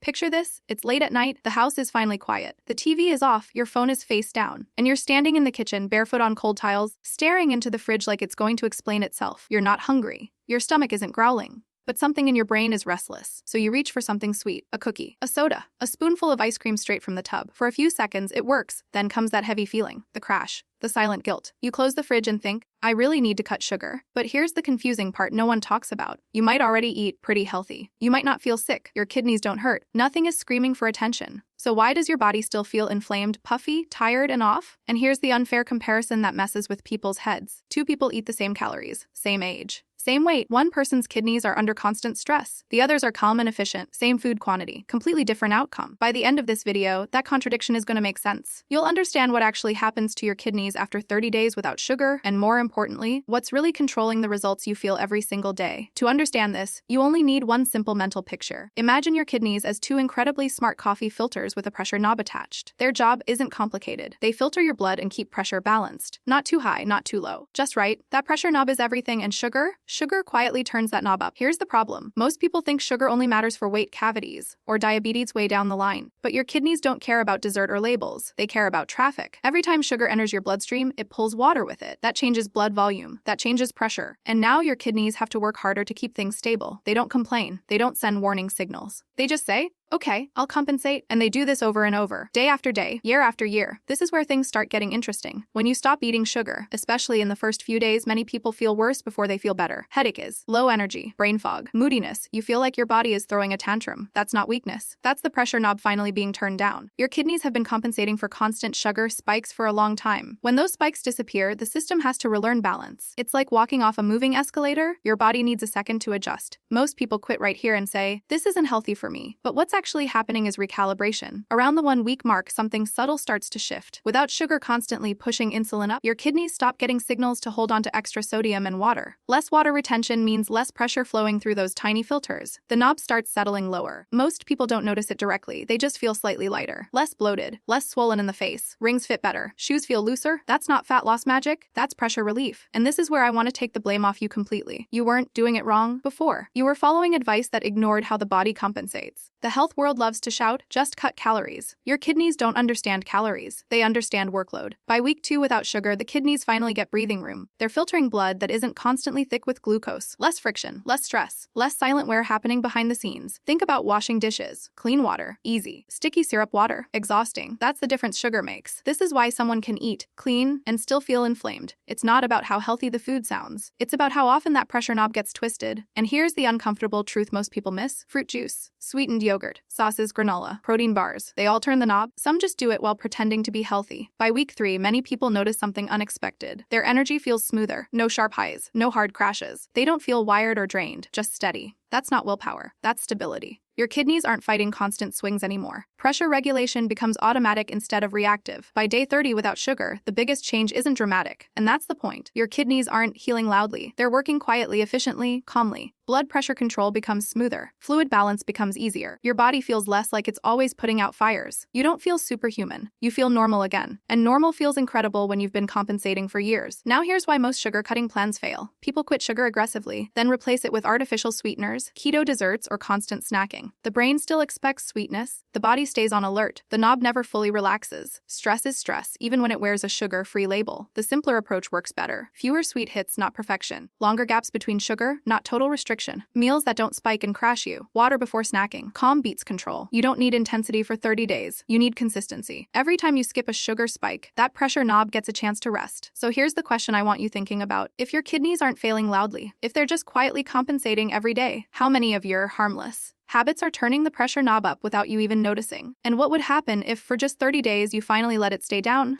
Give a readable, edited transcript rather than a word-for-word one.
Picture this, it's late at night, the house is finally quiet. The TV is off, your phone is face down, and you're standing in the kitchen barefoot on cold tiles, staring into the fridge like it's going to explain itself. You're not hungry. Your stomach isn't growling. But something in your brain is restless, so you reach for something sweet, a cookie, a soda, a spoonful of ice cream straight from the tub. For a few seconds, it works, then comes that heavy feeling, the crash, the silent guilt. You close the fridge and think, I really need to cut sugar. But here's the confusing part no one talks about. You might already eat pretty healthy. You might not feel sick, your kidneys don't hurt. Nothing is screaming for attention. So why does your body still feel inflamed, puffy, tired, and off? And here's the unfair comparison that messes with people's heads. Two people eat the same calories, same age, same weight. One person's kidneys are under constant stress. The others are calm and efficient. Same food quantity. Completely different outcome. By the end of this video, that contradiction is going to make sense. You'll understand what actually happens to your kidneys after 30 days without sugar, and more importantly, what's really controlling the results you feel every single day. To understand this, you only need one simple mental picture. Imagine your kidneys as two incredibly smart coffee filters with a pressure knob attached. Their job isn't complicated. They filter your blood and keep pressure balanced. Not too high, not too low. Just right. That pressure knob is everything, and Sugar quietly turns that knob up. Here's the problem. Most people think sugar only matters for weight, cavities, or diabetes way down the line. But your kidneys don't care about dessert or labels. They care about traffic. Every time sugar enters your bloodstream, it pulls water with it. That changes blood volume. That changes pressure. And now your kidneys have to work harder to keep things stable. They don't complain. They don't send warning signals. They just say, okay, I'll compensate. And they do this over and over, day after day, year after year. This is where things start getting interesting. When you stop eating sugar, especially in the first few days, many people feel worse before they feel better. Headache is, low energy, brain fog, moodiness. You feel like your body is throwing a tantrum. That's not weakness. That's the pressure knob finally being turned down. Your kidneys have been compensating for constant sugar spikes for a long time. When those spikes disappear, the system has to relearn balance. It's like walking off a moving escalator. Your body needs a second to adjust. Most people quit right here and say, this isn't healthy for me. But what's actually happening is recalibration. Around the 1 week mark, something subtle starts to shift. Without sugar constantly pushing insulin up, your kidneys stop getting signals to hold on to extra sodium and water. Less water retention means less pressure flowing through those tiny filters. The knob starts settling lower. Most people don't notice it directly. They just feel slightly lighter, less bloated, less swollen in the face. Rings fit better. Shoes feel looser. That's not fat loss magic. That's pressure relief. And this is where I want to take the blame off you completely. You weren't doing it wrong before. You were following advice that ignored how the body compensates. The health world loves to shout, just cut calories. Your kidneys don't understand calories. They understand workload. By week 2 without sugar, the kidneys finally get breathing room. They're filtering blood that isn't constantly thick with glucose. Less friction, less stress, less silent wear happening behind the scenes. Think about washing dishes. Clean water, easy. Sticky syrup water, exhausting. That's the difference sugar makes. This is why someone can eat, clean, and still feel inflamed. It's not about how healthy the food sounds. It's about how often that pressure knob gets twisted. And here's the uncomfortable truth most people miss. Fruit juice, sweetened yogurt, sauces, granola, protein bars. They all turn the knob. Some just do it while pretending to be healthy. By week 3, many people notice something unexpected. Their energy feels smoother. No sharp highs. No hard crashes. They don't feel wired or drained. Just steady. That's not willpower. That's stability. Your kidneys aren't fighting constant swings anymore. Pressure regulation becomes automatic instead of reactive. By day 30 without sugar, the biggest change isn't dramatic. And that's the point. Your kidneys aren't healing loudly. They're working quietly, efficiently, calmly. Blood pressure control becomes smoother. Fluid balance becomes easier. Your body feels less like it's always putting out fires. You don't feel superhuman. You feel normal again. And normal feels incredible when you've been compensating for years. Now here's why most sugar-cutting plans fail. People quit sugar aggressively, then replace it with artificial sweeteners, keto desserts, or constant snacking. The brain still expects sweetness. The body stays on alert. The knob never fully relaxes. Stress is stress, even when it wears a sugar-free label. The simpler approach works better. Fewer sweet hits, not perfection. Longer gaps between sugar, not total restriction. Meals that don't spike and crash you. Water before snacking. Calm beats control. You don't need intensity for 30 days. You need consistency. Every time you skip a sugar spike, that pressure knob gets a chance to rest. So here's the question I want you thinking about. If your kidneys aren't failing loudly, if they're just quietly compensating every day, how many of your harmless habits are turning the pressure knob up without you even noticing? And what would happen if for just 30 days you finally let it stay down?